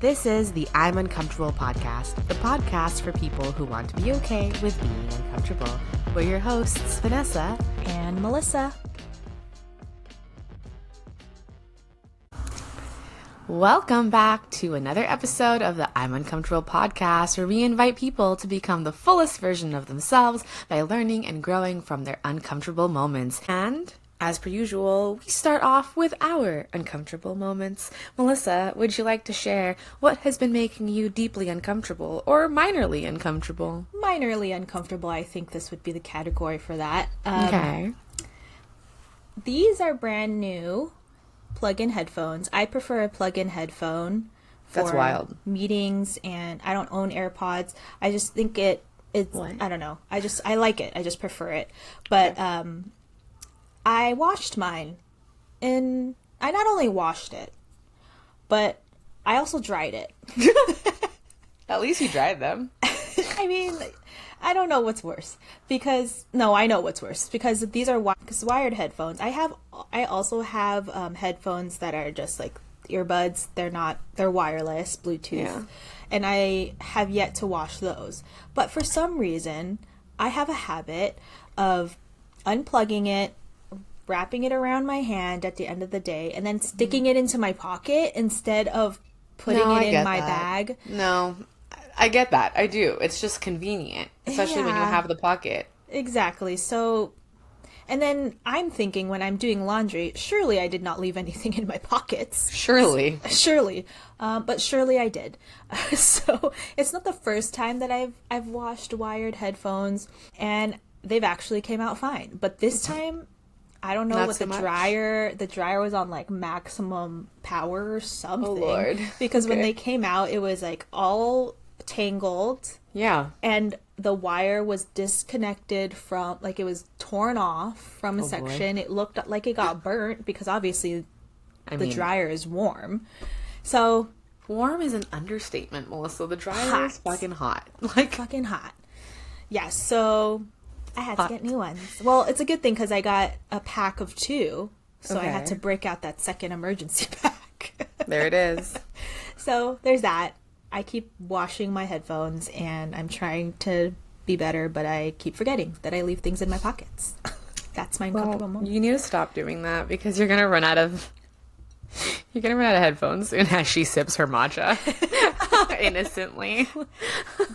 This is the I'm Uncomfortable podcast, the podcast for people who want to be okay with being uncomfortable. We're your hosts, Vanessa and Melissa. Welcome back to another episode of the I'm Uncomfortable podcast, where we invite people to become the fullest version of themselves by learning and growing from their uncomfortable moments. And as per usual, we start off with our uncomfortable moments. Melissa, would you like to share what has been making you deeply uncomfortable or minorly uncomfortable? Minorly uncomfortable, I think this would be the category for that. Okay. These are brand new plug-in headphones. I prefer a plug-in headphone for That's wild. Meetings, and I don't own AirPods. I just think it's, What? I don't know. I like it. I just prefer it. But, okay. I washed mine, and I not only washed it, but I also dried it. At least you dried them. I mean, I don't know what's worse I know what's worse because these are wired headphones. I also have headphones that are just like earbuds. They're wireless, Bluetooth. Yeah. And I have yet to wash those. But for some reason, I have a habit of unplugging it, wrapping it around my hand at the end of the day, and then sticking it into my pocket instead of putting it in my bag. No, I get that. I do. It's just convenient, especially when you have the pocket. Exactly. So, and then I'm thinking when I'm doing laundry, surely I did not leave anything in my pockets. Surely. But surely I did. So it's not the first time that I've washed wired headphones, and they've actually came out fine. But this time, I don't know Not what so the much. dryer was on like maximum power or something. Oh, Lord. Because when Okay. they came out, it was like all tangled. Yeah. And the wire was disconnected from, like it was torn off from a section. It looked like it got burnt because obviously the dryer is warm. So Warm is an understatement, Melissa. The dryer Hot. is fucking hot. fucking hot. Yeah, so I had to get new ones. Well, it's a good thing because I got a pack of 2. So I had Okay. to break out that second emergency pack. There it is. So there's that. I keep washing my headphones and I'm trying to be better, but I keep forgetting that I leave things in my pockets. That's my uncomfortable moment. You need to stop doing that because you're gonna run out of headphones soon as she sips her matcha innocently.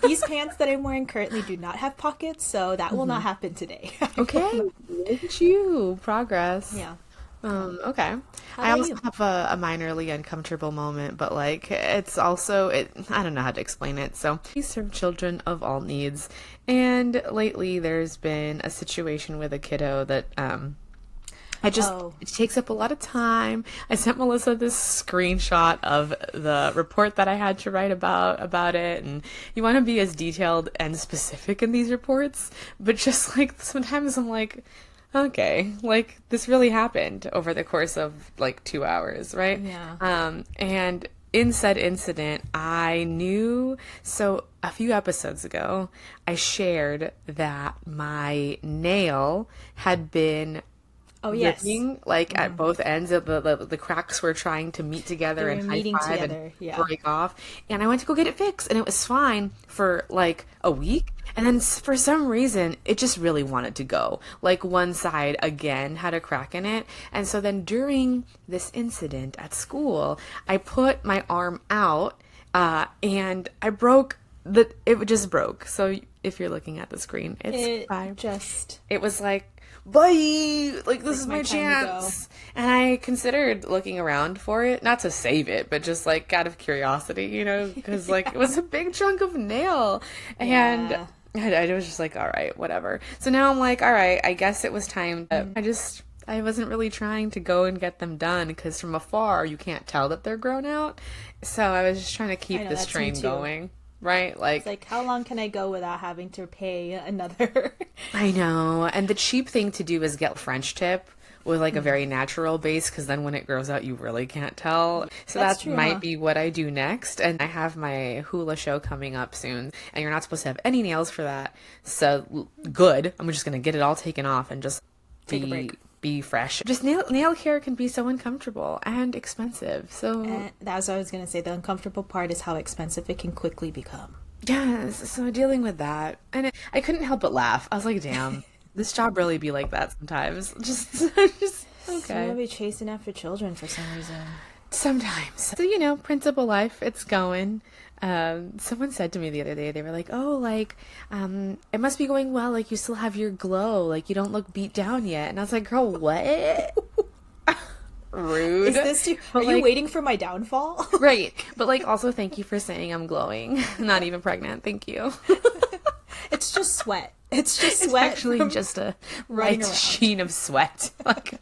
These pants that I'm wearing currently do not have pockets, so that will not happen today. Okay, look at you. Progress. Yeah. Okay. How I about also you? have a minorly uncomfortable moment, but like it's also I don't know how to explain it. So we serve children of all needs, and lately there's been a situation with a kiddo that it takes up a lot of time. I sent Melissa this screenshot of the report that I had to write about it, and you want to be as detailed and specific in these reports, but just like sometimes I'm like, okay, like this really happened over the course of like 2 hours, right? Yeah. And in said incident, I knew, so a few episodes ago, I shared that my nail had been ripping, like at both ends of the cracks were trying to meet together and high five and break off. And I went to go get it fixed, and it was fine for like a week. And then for some reason, it just really wanted to go. Like one side again had a crack in it. And so then during this incident at school, I put my arm out and I broke it just broke. So if you're looking at the screen, it's fine. It was like, bye, like this is my chance. And I considered looking around for it, not to save it, but just like out of curiosity, you know, because like it was a big chunk of nail. And I was just like, all right, whatever. So now I'm like, all right, I guess it was time. I wasn't really trying to go and get them done because from afar you can't tell that they're grown out. So I was just trying to keep this train going. Right? Like, it's like, how long can I go without having to pay another? I know. And the cheap thing to do is get French tip with like a very natural base, because then when it grows out, you really can't tell. So that might be what I do next. And I have my hula show coming up soon, and you're not supposed to have any nails for that. So good. I'm just going to get it all taken off and just Take a break. be fresh. Just nail care can be so uncomfortable and expensive. So And that's what I was going to say. The uncomfortable part is how expensive it can quickly become. yes, so dealing with that. And I couldn't help but laugh. I was like, damn, this job really be like that sometimes. Just okay. You'll be chasing after children for some reason. Sometimes. So, principal life, it's going. Someone said to me the other day, they were like, oh, like, it must be going well. Like, you still have your glow. Like, you don't look beat down yet. And I was like, girl, what? Rude. Are you waiting for my downfall? Right. But, like, also thank you for saying I'm glowing. Not even pregnant. Thank you. It's just sweat. It's just sweat. It's actually just a light sheen of sweat. Like,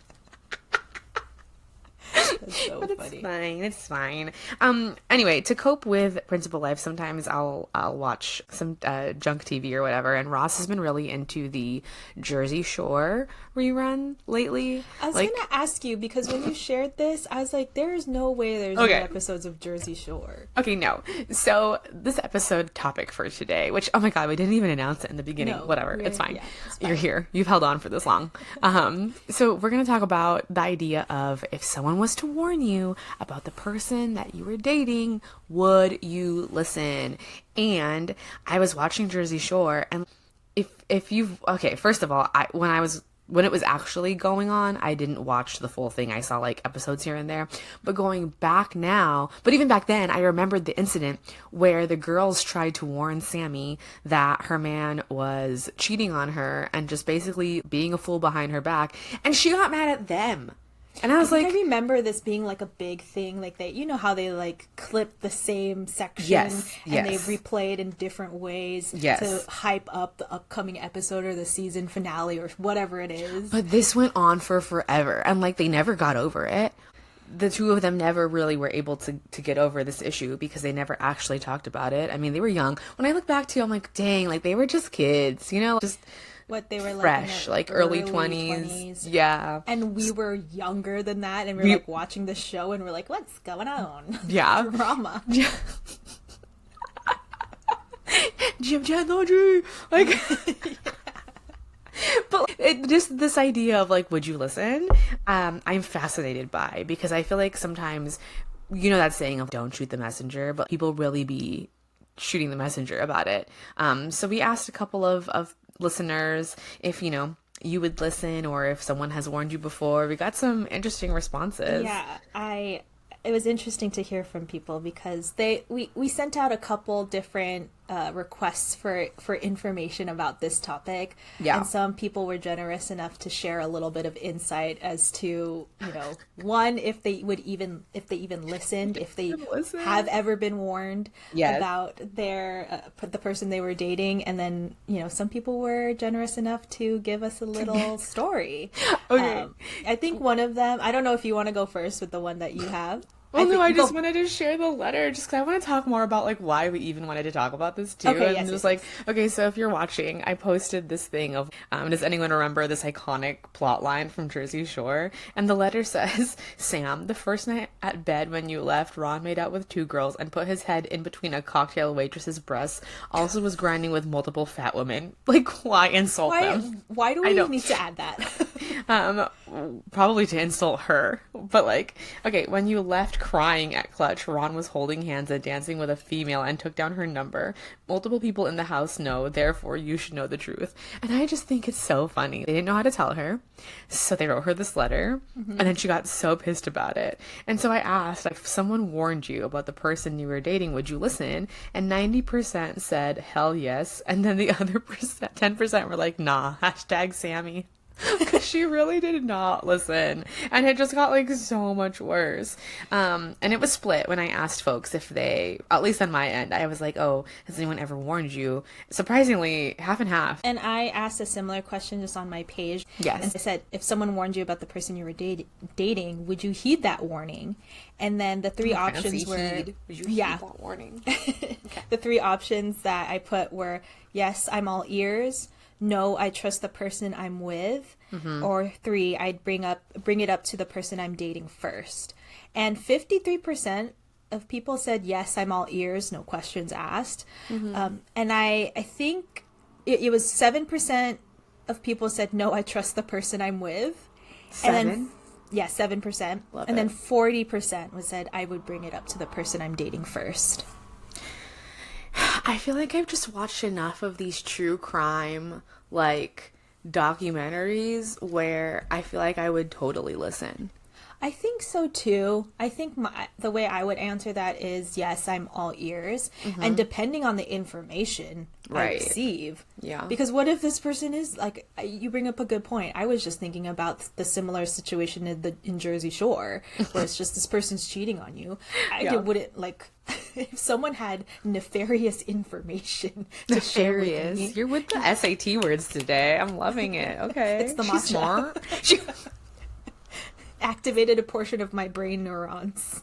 that's so but funny. It's fine. Anyway, to cope with principal life, sometimes I'll watch some junk TV or whatever. And Ross has been really into the Jersey Shore rerun lately. I was gonna ask you, because when you shared this, I was like, there is no way there's no episodes of Jersey Shore. Okay, no. So this episode topic for today, which, oh my God, we didn't even announce it in the beginning. No, whatever, it's fine. Yeah, it's fine. You're here. You've held on for this long. So we're gonna talk about the idea of, if someone was to warn you about the person that you were dating, would you listen? And I was watching Jersey Shore, and if you've, okay, first of all, when it was actually going on, I didn't watch the full thing. I saw like episodes here and there. But going back now, but even back then, I remembered the incident where the girls tried to warn Sammy that her man was cheating on her and just basically being a fool behind her back. And she got mad at them. And I was like, I remember this being like a big thing. Like how they like clip the same section and they replay it in different ways to hype up the upcoming episode or the season finale or whatever it is. But this went on for forever, and like they never got over it. The two of them never really were able to get over this issue because they never actually talked about it. I mean, they were young. When I look back to it, I'm like, dang, like they were just kids, just what they were fresh, like early 20s. Yeah. And we were younger than that, and we were like watching the show and we're like, what's going on? Yeah. Drama. Yeah. Jim Laundry. Like But just this idea of like, would you listen? I'm fascinated by, because I feel like sometimes, that saying of don't shoot the messenger, but people really be shooting the messenger about it. So we asked a couple of listeners if, you would listen, or if someone has warned you before. We got some interesting responses. Yeah, it was interesting to hear from people, because we sent out a couple different requests for information about this topic. Yeah. And some people were generous enough to share a little bit of insight as to, one, if they even listened, if they have ever been warned about the person they were dating. And then, some people were generous enough to give us a little story. Okay. I think one of them, I don't know if you want to go first with the one that you have. Well, I just wanted to share the letter just because I want to talk more about like why we even wanted to talk about this too. Okay, and okay, so if you're watching, I posted this thing of, does anyone remember this iconic plot line from Jersey Shore? And the letter says, Sam, the first night at bed when you left, Ron made out with 2 girls and put his head in between a cocktail waitress's breasts. Also was grinding with multiple fat women. Like, why insult them? Why do we need to add that? Probably to insult her. But like, okay, when you left crying at Clutch, Ron was holding hands and dancing with a female and took down her number. Multiple people in the house know, therefore you should know the truth. And I just think it's so funny. They didn't know how to tell her, so they wrote her this letter, and then she got so pissed about it. And so I asked, if someone warned you about the person you were dating, would you listen? And 90% said hell yes, and then the other 10% were like, nah, #Sammy. Because she really did not listen, and it just got like so much worse. And it was split when I asked folks if they, at least on my end, I was like, oh, has anyone ever warned you? Surprisingly, half and half. And I asked a similar question just on my page. Yes. And I said, if someone warned you about the person you were dating, would you heed that warning? And then the 3 options were would you heed that warning? Okay. The 3 options that I put were, yes, I'm all ears. No, I trust the person I'm with. Or 3, I'd bring it up to the person I'm dating first. And 53% of people said, yes, I'm all ears, no questions asked. And I think it was 7% of people said, no, I trust the person I'm with. 7? And then, yeah, 7%. Love and it. then 40% was said, I would bring it up to the person I'm dating first. I feel like I've just watched enough of these true crime, like, documentaries where I feel like I would totally listen. I think so too. I think the way I would answer that is yes, I'm all ears. And depending on the information I Right. receive. Yeah. Because what if this person is like, you bring up a good point. I was just thinking about the similar situation in Jersey Shore where it's just this person's cheating on you. I wouldn't like, if someone had nefarious information to share with Nefarious. me. You're with the SAT words today. I'm loving it. Okay. It's the She's matcha. smart. Activated a portion of my brain neurons.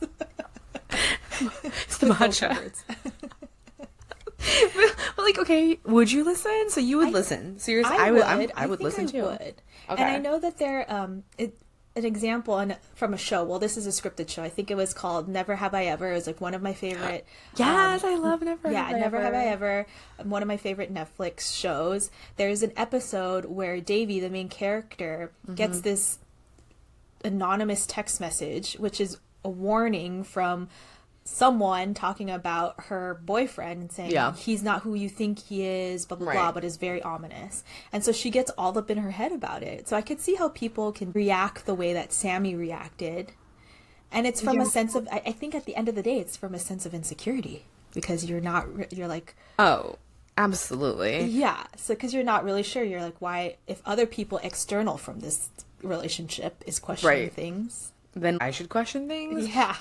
It's the matcha. But like, okay, would you listen? So you would listen. Seriously, I would think listen too. Would. Okay. And I know that there, an example from a show. Well, this is a scripted show. I think it was called Never Have I Ever. It was like one of my favorite. Yes, I love Never. Yeah, Have I Never Ever. Have I Ever. One of my favorite Netflix shows. There's an episode where Davy, the main character, gets this anonymous text message, which is a warning from someone talking about her boyfriend and saying he's not who you think he is, blah blah blah, but is very ominous. And so she gets all up in her head about it. So I could see how people can react the way that Sammy reacted, and it's from a sense of, I think at the end of the day, it's from a sense of insecurity, because you're like, oh, absolutely, yeah. So because you're not really sure, you're like, why, if other people external from this relationship is questioning things, then I should question things. Yeah.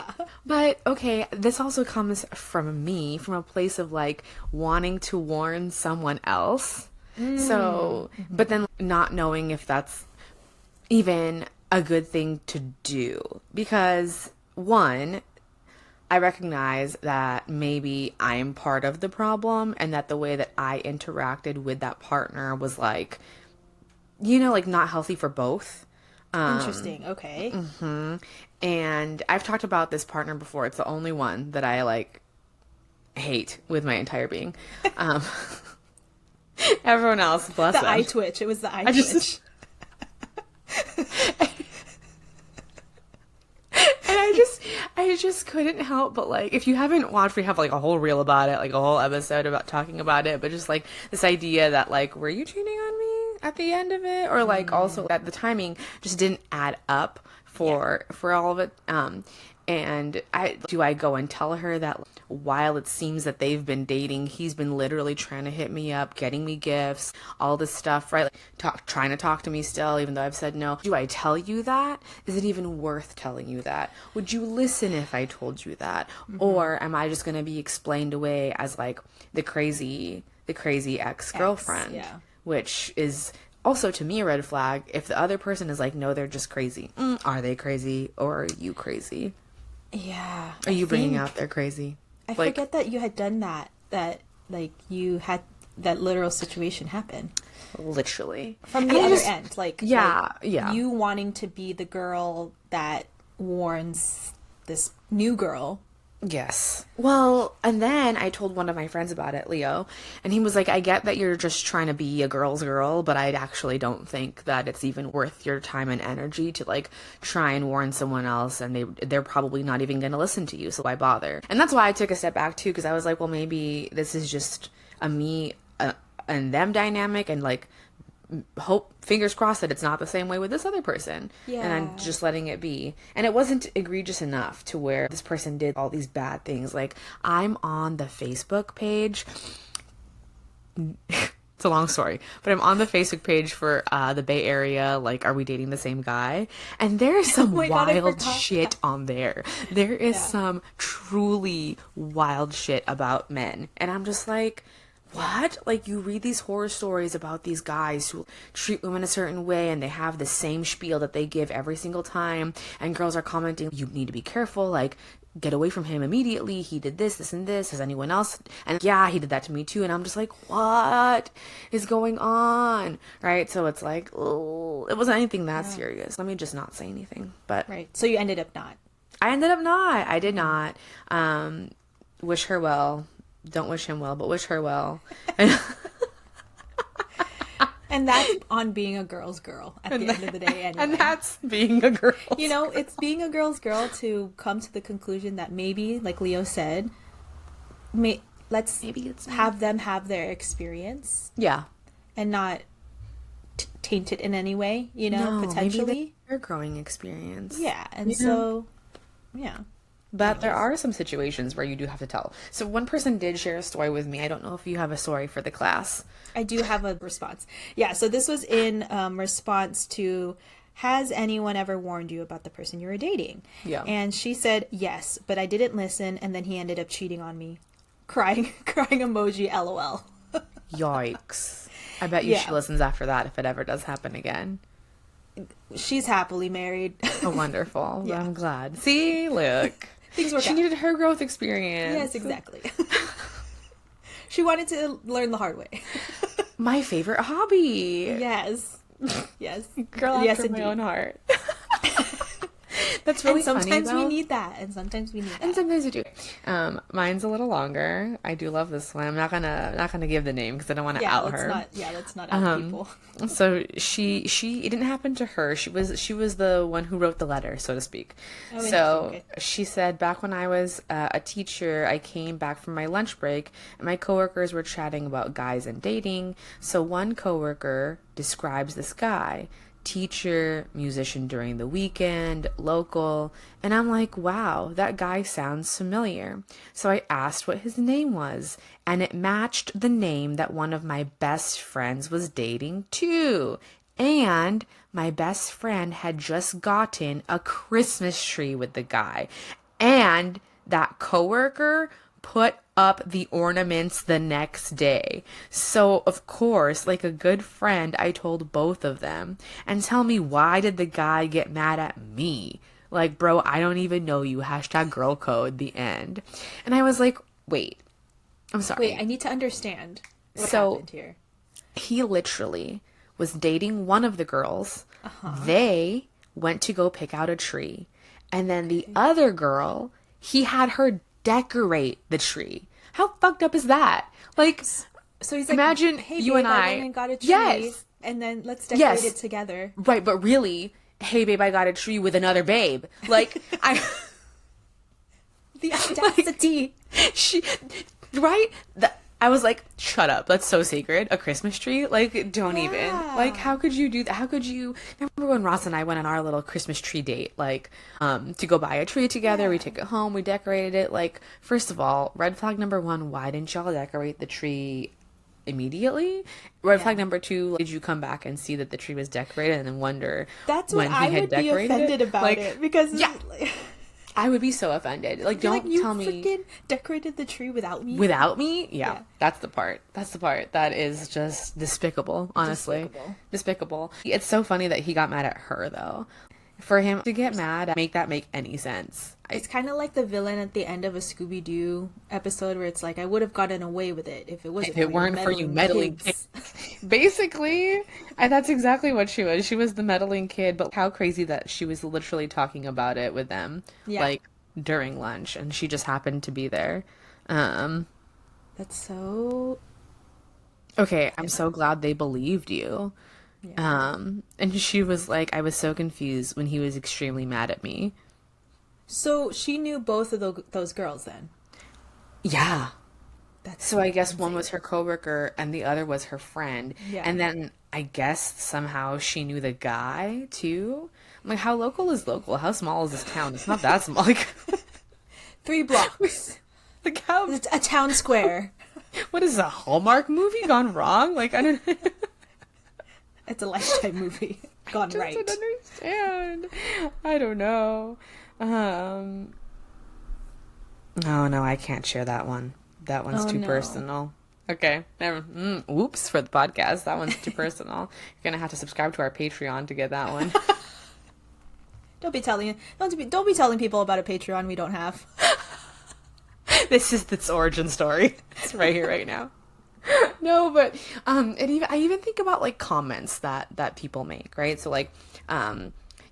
But okay, this also comes from me, from a place of like wanting to warn someone else. So, but then not knowing if that's even a good thing to do, because one, I recognize that maybe I'm part of the problem, and that the way that I interacted with that partner was like, like not healthy for both. Interesting. Okay. And I've talked about this partner before. It's the only one that I like hate with my entire being. Everyone else, bless them. The eye twitch. It was the eye twitch. And I just couldn't help but like, if you haven't watched, we have like a whole reel about it, like a whole episode about talking about it, but just like this idea that like, were you cheating on me at the end of it? Or like also that the timing just didn't add up for all of it. And I go and tell her that while it seems that they've been dating, he's been literally trying to hit me up, getting me gifts, all this stuff, right? Like trying to talk to me still, even though I've said no. Do I tell you that? Is it even worth telling you that? Would you listen if I told you that? Or am I just going to be explained away as like the crazy ex-girlfriend? Which is also to me a red flag. If the other person is like, no, they're just crazy. Are they crazy, or are you crazy? Yeah. Are you bringing out they're crazy? I forget that you had done that like you had that literal situation happen. Literally. From the other end. Like, yeah. You wanting to be the girl that warns this new girl. Yes. Well, and then I told one of my friends about it, Leo, and he was like, I get that you're just trying to be a girl's girl, but I actually don't think that it's even worth your time and energy to like try and warn someone else, and they're probably not even going to listen to you, so why bother? And that's why I took a step back too, because I was like, well, maybe this is just a me and them dynamic, and like fingers crossed that it's not the same way with this other person. And I'm just letting it be. And it wasn't egregious enough to where this person did all these bad things. Like, I'm on the Facebook page. It's a long story, but I'm on the Facebook page for the Bay Area, like, are we dating the same guy? And there is some wild shit on there. There is some truly wild shit about men. And I'm just like, what? Like, you read these horror stories about these guys who treat women a certain way, and they have the same spiel that they give every single time, and girls are commenting, you need to be careful, like, get away from him immediately, he did this and this, has anyone else? And yeah, he did that to me too. And I'm just like, what is going on? Right? So it's like, oh, it wasn't anything that serious. Let me just not say anything. But right. So you ended up not. I ended up not. I did not. Wish her well. Don't wish him well, but wish her well. And that's on being a girl's girl at the end of the day anyway. And that's being a girl. You know, it's being a girl's girl to come to the conclusion that maybe, like Leo said, let's have them have their experience. Yeah. And not taint it in any way, you know, potentially. Maybe their growing experience. Yeah, and so, yeah. But there are some situations where you do have to tell. So one person did share a story with me. I don't know if you have a story for the class. I do have a response. Yeah, so this was in response to, has anyone ever warned you about the person you were dating? Yeah. And she said, yes, but I didn't listen, and then he ended up cheating on me. Crying emoji, LOL. Yikes. I bet you she listens after that if it ever does happen again. She's happily married. Oh, wonderful. Yeah. I'm glad. See, look. Things work out. She needed her growth experience. Yes, exactly. She wanted to learn the hard way. My favorite hobby. Yes. Yes. Girl after my own heart. That's really funny. Sometimes we need that, and sometimes we need that. And sometimes we do. Mine's a little longer. I do love this one. I'm not gonna give the name because I don't want to out her. Let's not out people. So she it didn't happen to her. She was the one who wrote the letter, so to speak. Oh, so okay. she said, back when I was a teacher, I came back from my lunch break, and my coworkers were chatting about guys and dating. So one coworker describes this guy. Teacher, musician during the weekend, local, and I'm like, wow, that guy sounds familiar. So I asked what his name was, and it matched the name that one of my best friends was dating too. And my best friend had just gotten a Christmas tree with the guy. And that coworker put up the ornaments the next day. So, of course, like a good friend, I told both of them. And tell me, why did the guy get mad at me? Like, bro, I don't even know you. Hashtag girl code, the end. And I was like, wait, I'm sorry. Wait, I need to understand what happened here. He literally was dating one of the girls. They went to go pick out a tree. And then the other girl, he had her decorate the tree. How fucked up is that? Like, so he's like, imagine hey, you babe, and I went and got a tree, yes, and then let's decorate it together. Right, but really, hey babe, I got a tree with another babe. Like, the audacity. I was like, shut up. That's so sacred. A Christmas tree? Like, don't even. Like, how could you do that? How could you... Remember when Ross and I went on our little Christmas tree date? Like, to go buy a tree together. We took it home. We decorated it. Like, first of all, red flag number 1, why didn't y'all decorate the tree immediately? Red flag number 2, did you come back and see that the tree was decorated and then wonder That's when I would be offended about it. Because... Yeah. I would be so offended. Like, don't tell me. You freaking decorated the tree without me? Without me? Yeah. That's the part. That is just despicable, honestly. Despicable. It's so funny that he got mad at her, though. For him to get mad, make any sense. It's kind of like the villain at the end of a Scooby-Doo episode where it's like, I would have gotten away with it if it weren't for you meddling kids. Basically, and that's exactly what she was. She was the meddling kid, but how crazy that she was literally talking about it with them, like, during lunch, and she just happened to be there. That's so... Okay, I'm so glad they believed you. Yeah. And she was like, I was so confused when he was extremely mad at me. So she knew both of those girls then? Yeah. So I guess one was her coworker and the other was her friend. Yeah. And then I guess somehow she knew the guy too. I'm like, how local is local? How small is this town? It's not that small. Like 3 blocks. Like how? It's a town square. What is a Hallmark movie gone wrong? Like, I don't. It's a Lifetime movie gone right. I don't understand. I don't know. Oh no, I can't share that one. That one's too personal. Okay. Oops for the podcast. That one's too personal. You're gonna have to subscribe to our Patreon to get that one. Don't be telling people about a Patreon we don't have. This is its origin story. It's right here, right now. No, but I even think about like comments that people make, right? So like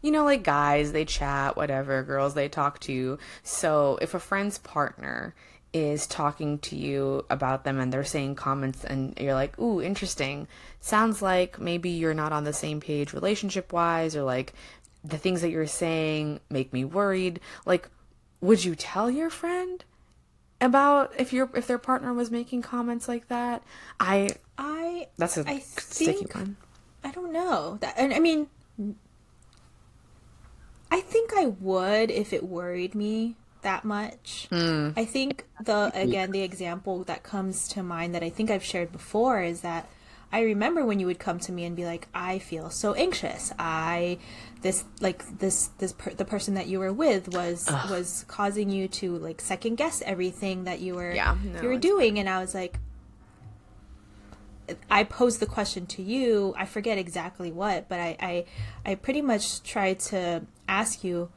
you know, like guys, they chat, whatever, girls they talk to. So if a friend's partner is talking to you about them and they're saying comments and you're like, ooh, interesting. Sounds like maybe you're not on the same page relationship wise, or like the things that you're saying make me worried. Like, would you tell your friend about if their partner was making comments like that? That's a sticky one. I don't know. I mean, I think I would if it worried me that much. I think the example that comes to mind that I think I've shared before is that I remember when you would come to me and be like, I feel so anxious. The person that you were with was causing you to like second guess everything that you were doing. And I was like, I posed the question to you. I forget exactly what, but I pretty much tried to ask you,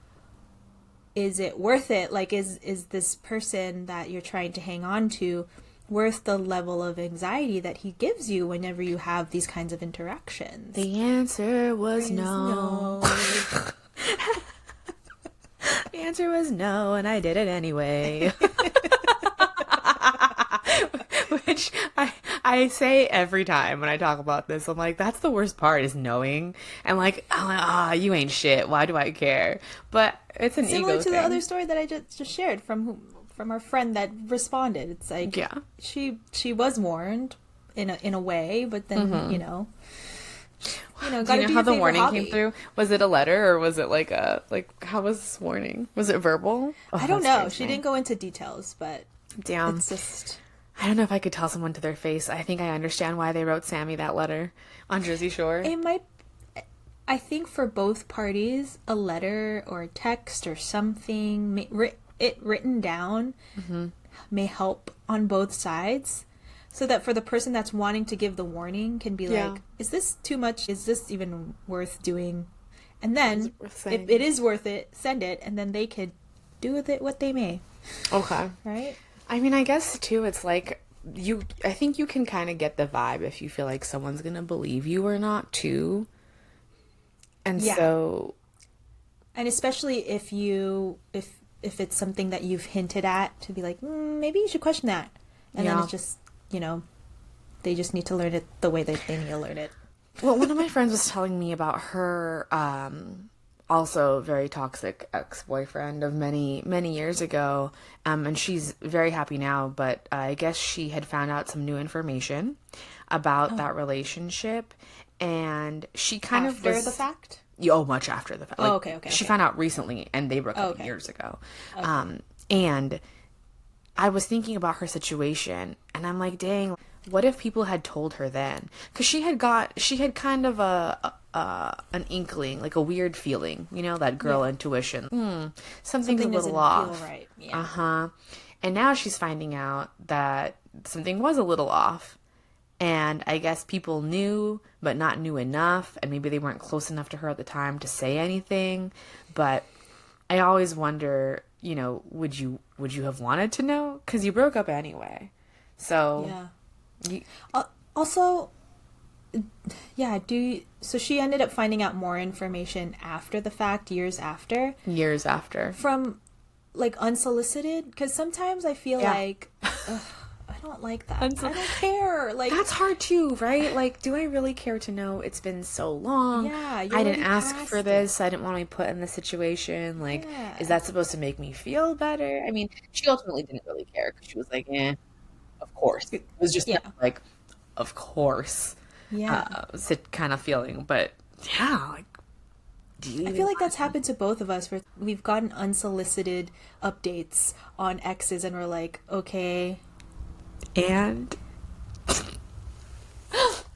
is it worth it? Like, is this person that you're trying to hang on to worth the level of anxiety that he gives you whenever you have these kinds of interactions? The answer was no. The answer was no, and I did it anyway. Which I say every time when I talk about this. I'm like, that's the worst part, is knowing. And like, you ain't shit. Why do I care? But it's an ego thing. Similar to the other story that I just shared from our friend that responded. It's like, she was warned in a way, but then Mm-hmm. you know, do you know how the warning came through? Was it a letter, or was it how was this warning? Was it verbal? I don't know. She didn't go into details, but damn, it's just, I don't know if I could tell someone to their face. I think I understand why they wrote Sammy that letter on Jersey Shore. It might, I think for both parties, a letter or a text or something, written down, may help on both sides. So that for the person that's wanting to give the warning can be like, is this too much? Is this even worth doing? And then, if it is worth it, send it, and then they could do with it what they may. Okay. Right? I mean, I guess, too, it's like, I think you can kind of get the vibe if you feel like someone's going to believe you or not, too. And so... And especially if it's something that you've hinted at, to be like, maybe you should question that. And then it's just, they just need to learn it the way that they need to learn it. Well, one of my friends was telling me about her also very toxic ex-boyfriend of many, many years ago. And she's very happy now, but I guess she had found out some new information about that relationship. And she kind of was... After the fact? Much after the fact. Okay. She found out recently, and they broke up years ago. Okay. And I was thinking about her situation, and I'm like, dang, what if people had told her then? Because she had kind of an inkling, like a weird feeling, that girl intuition. Something's a little off. Feel right. Yeah. And now she's finding out that something was a little off. And I guess people knew, but not knew enough. And maybe they weren't close enough to her at the time to say anything. But I always wonder, would you have wanted to know? Because you broke up anyway. So... Yeah. Also, so she ended up finding out more information after the fact, years after. Years after. From, like, unsolicited? Because sometimes I feel like... I don't like that. I don't care. Like, that's hard too, right? Like, do I really care to know? It's been so long. Yeah, I didn't ask for this. I didn't want to be put in this situation. Like, is that supposed to make me feel better? I mean, she ultimately didn't really care because she was like, of course. It was just like, of course. Yeah. Kind of feeling. But yeah, like, I feel like that's happened to both of us, where we've gotten unsolicited updates on exes and we're like, okay. And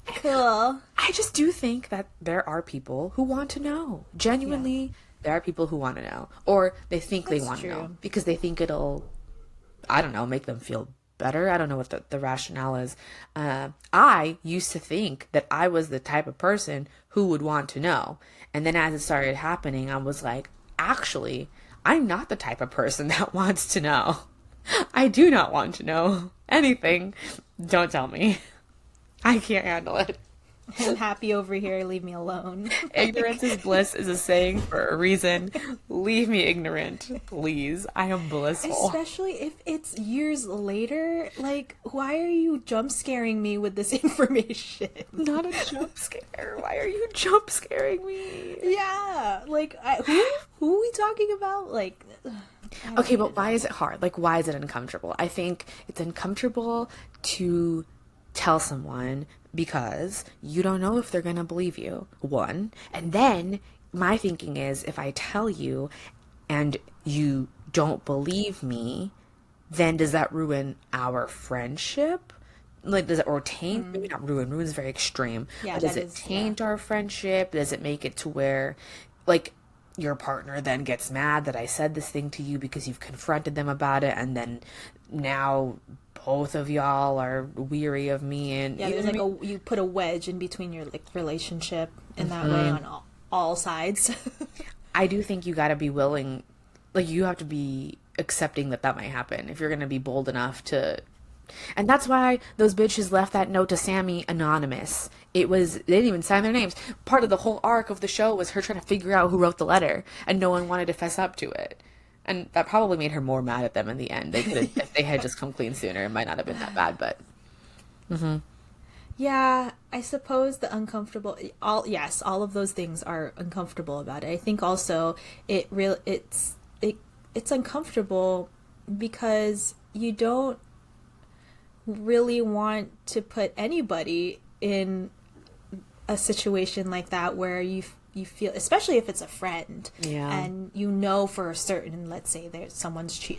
cool. I just do think that there are people who want to know. Genuinely, there are people who want to know. Or they think they want to know because they think it'll, I don't know, make them feel better. I don't know what the rationale is. I used to think that I was the type of person who would want to know. And then as it started happening, I was like, actually, I'm not the type of person that wants to know. I do not want to know anything. Don't tell me. I can't handle it. I'm happy over here. Leave me alone. Ignorance is bliss is a saying for a reason. Leave me ignorant, please. I am blissful. Especially if it's years later. Like, why are you jump scaring me with this information? Not a jump scare. Why are you jump scaring me? Yeah. Like, who are we talking about? Like, okay, but why is it hard? Like, why is it uncomfortable? I think it's uncomfortable to tell someone because you don't know if they're going to believe you, one. And then my thinking is if I tell you and you don't believe me, then does that ruin our friendship? Like, does it, or taint, maybe not ruin, ruin is very extreme. Yeah, but does that it is, taint our friendship? Does it make it to where, like, your partner then gets mad that I said this thing to you because you've confronted them about it, and then now both of y'all are weary of me, and yeah, there's like you put a wedge in between your like relationship in that way on all sides. I do think you got to be willing, like you have to be accepting that that might happen if you're going to be bold enough to. And that's why those bitches left that note to Sammy anonymous. It was, they didn't even sign their names. Part of the whole arc of the show was her trying to figure out who wrote the letter, and no one wanted to fess up to it. And that probably made her more mad at them in the end. They could have, if they had just come clean sooner, it might not have been that bad, but. Yeah, I suppose the uncomfortable, all of those things are uncomfortable about it. I think also it's uncomfortable because you don't really want to put anybody in a situation like that where you feel, especially if it's a friend, and you know for certain, let's say there's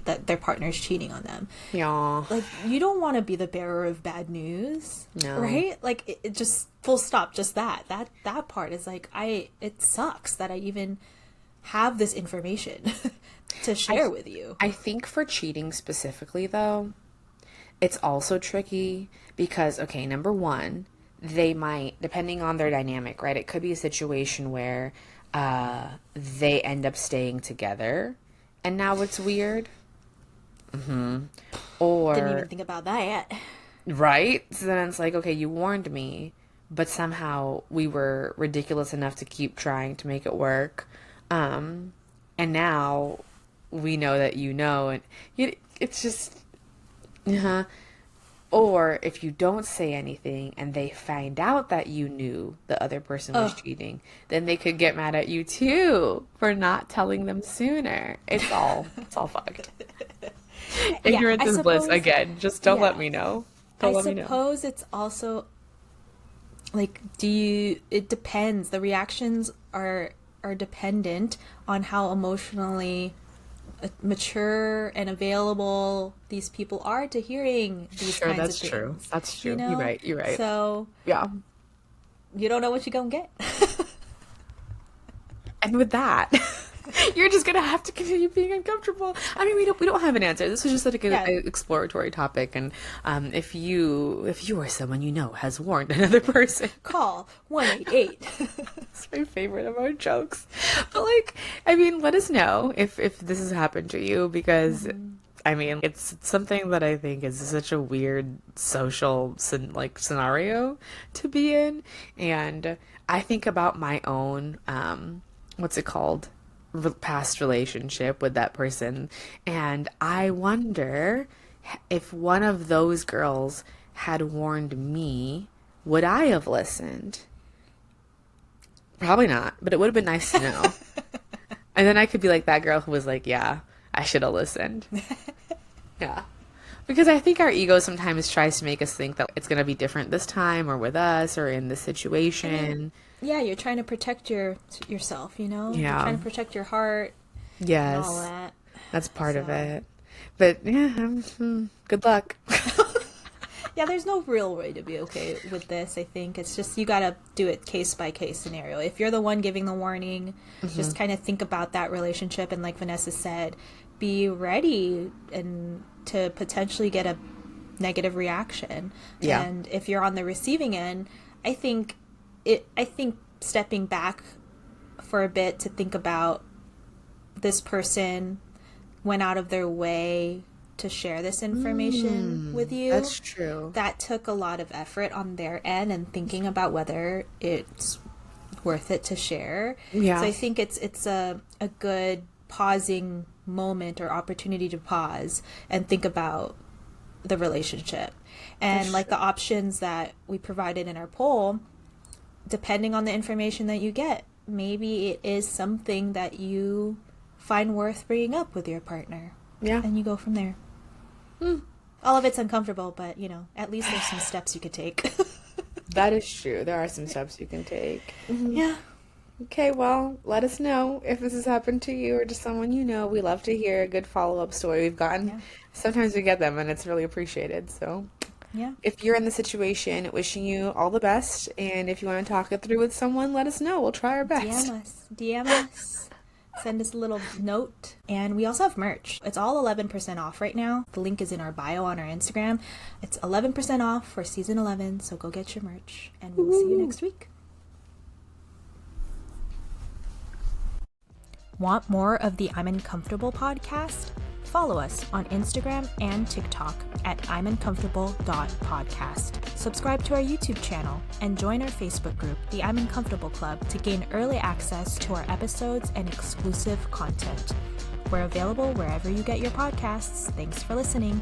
that their partner's cheating on them. Yeah. Like, you don't want to be the bearer of bad news, No. right? Like, it just full stop. Just that part is like, it sucks that I even have this information to share with you. I think for cheating specifically, though, it's also tricky because, okay, number one, they might, depending on their dynamic, right? It could be a situation where they end up staying together and now it's weird. Or, Didn't even think about that yet. right? So then it's like, okay, you warned me, but somehow we were ridiculous enough to keep trying to make it work. And now we know that you know, and it's just, Or if you don't say anything and they find out that you knew the other person was cheating, then they could get mad at you too for not telling them sooner. It's all fucked. Ignorance is bliss again. Just don't let me know. Don't let me know. I suppose it's also like, it depends. The reactions are dependent on how emotionally mature and available these people are to hearing these kinds of things. True. That's true. You know? You're right. So yeah, you don't know what you're gonna get. And with that, you're just gonna have to continue being uncomfortable. I mean, we don't have an answer. This was just like an exploratory topic, and if you or someone you know has warned another person, call 188. It's my favorite of our jokes. But like, I mean, let us know if this has happened to you, because I mean, it's something that I think is such a weird social scenario to be in, and I think about my own what's it called? Past relationship with that person, and I wonder if one of those girls had warned me, would I have listened? Probably not, but it would have been nice to know. And then I could be like that girl who was like, yeah, I should have listened. Yeah. Because I think our ego sometimes tries to make us think that it's going to be different this time, or with us, or in this situation. Yeah, you're trying to protect yourself, you know? Yeah. You're trying to protect your heart. Yes. And all that. That's part of it. But yeah, good luck. Yeah, there's no real way to be okay with this, I think. It's just, you gotta do it case by case scenario. If you're the one giving the warning, just kind of think about that relationship, and like Vanessa said, be ready and to potentially get a negative reaction. Yeah. And if you're on the receiving end, I think stepping back for a bit to think about, this person went out of their way to share this information with you. That's true. That took a lot of effort on their end and thinking about whether it's worth it to share. Yeah. So I think it's a good pausing moment or opportunity to pause and think about the relationship. And like the options that we provided in our poll, depending on the information that you get, maybe it is something that you find worth bringing up with your partner. Yeah. And you go from there. All of it's uncomfortable, but, at least there's some steps you could take. That is true. There are some steps you can take. Yeah. Okay, well, let us know if this has happened to you or to someone you know. We love to hear a good follow-up story. We've gotten, sometimes we get them, and it's really appreciated. So Yeah. if you're in the situation, wishing you all the best. And if you want to talk it through with someone, let us know. We'll try our best. DM us. Send us a little note. And we also have merch. It's all 11% off right now. The link is in our bio on our Instagram. It's 11% off for season 11, so go get your merch. And we'll see you next week. Want more of the I'm Uncomfortable podcast? Follow us on Instagram and TikTok at imuncomfortable.podcast. Subscribe to our YouTube channel and join our Facebook group, the I'm Uncomfortable Club, to gain early access to our episodes and exclusive content. We're available wherever you get your podcasts. Thanks for listening.